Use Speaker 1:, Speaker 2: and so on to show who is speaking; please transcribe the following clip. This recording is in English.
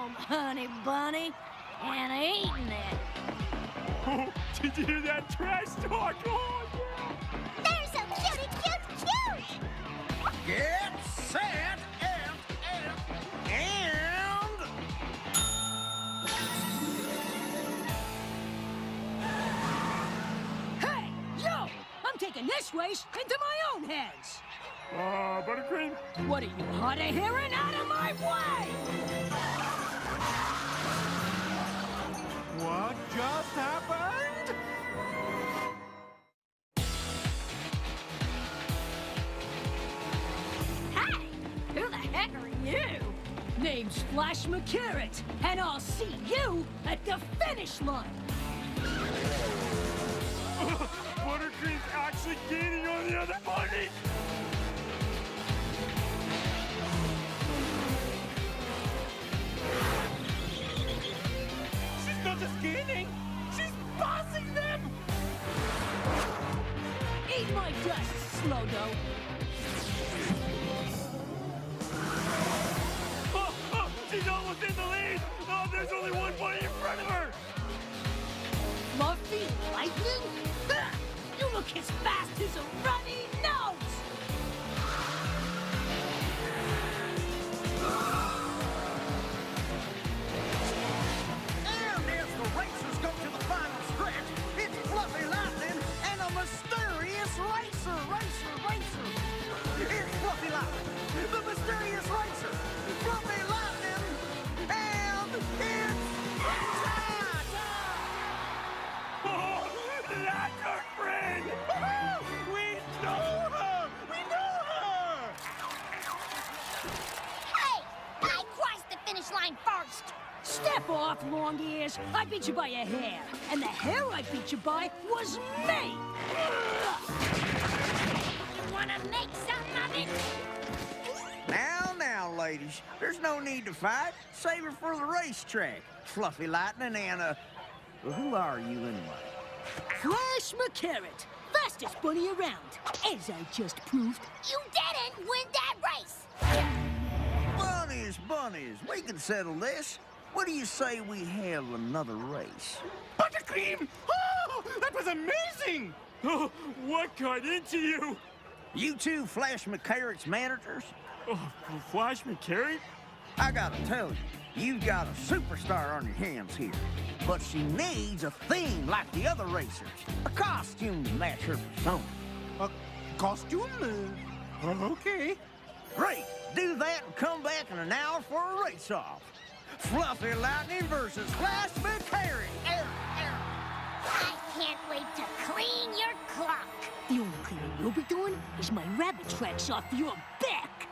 Speaker 1: honey bunny, and eating it.
Speaker 2: Oh, did you hear that trash talk? Oh, yeah.
Speaker 3: They're so cute.
Speaker 4: Get set and...
Speaker 1: Hey, yo! I'm taking this race into my own hands.
Speaker 2: Buttercream?
Speaker 1: What are you, hard of hearing? Out of my way!
Speaker 5: What just happened?
Speaker 1: Hey! Who the heck are you? Name's Flash McCarrot, and I'll see you at the finish line!
Speaker 2: Buttercream's actually gaining on the other bunny!
Speaker 5: She's not just gaining, she's bossing them!
Speaker 1: Eat my dust, Slow-Dough.
Speaker 2: She's almost in the lead! Oh, there's only one bunny in front of her!
Speaker 1: Fluffy lightning? Ugh, you look as fast as a runny nose!
Speaker 4: And as the racers go to the final stretch, it's Fluffy Lightning and a mysterious racer. It's Fluffy Lightning, the mysterious racer. Fluffy Lightning, and it's time!
Speaker 2: Oh, that's our friend!
Speaker 5: We know her!
Speaker 3: Hey, I crossed the finish line first.
Speaker 1: Step off, long ears. I beat you by a hair. And the hair I beat you by was me!
Speaker 3: You wanna make something of it?
Speaker 4: Now, ladies, there's no need to fight. Save her for the racetrack. Fluffy Lightning and, well, who are you anyway?
Speaker 1: Flash McCarrot, fastest bunny around. As I just proved.
Speaker 3: You didn't win that race.
Speaker 4: Bunnies, we can settle this. What do you say we have another race?
Speaker 5: Buttercream! Oh, that was amazing!
Speaker 2: Oh, what got into you?
Speaker 4: You two Flash McCarrot's managers?
Speaker 2: Oh, Flash McCarrot?
Speaker 4: I gotta tell you, you've got a superstar on your hands here. But she needs a theme like the other racers. A costume to match her persona.
Speaker 5: A costume? Okay.
Speaker 4: Great, do that and come back in an hour for a race-off. Fluffy Lightning versus Flash McCarrot.
Speaker 3: I can't wait to clean your clock.
Speaker 1: The only cleaning you'll be doing is my rabbit tracks off your back.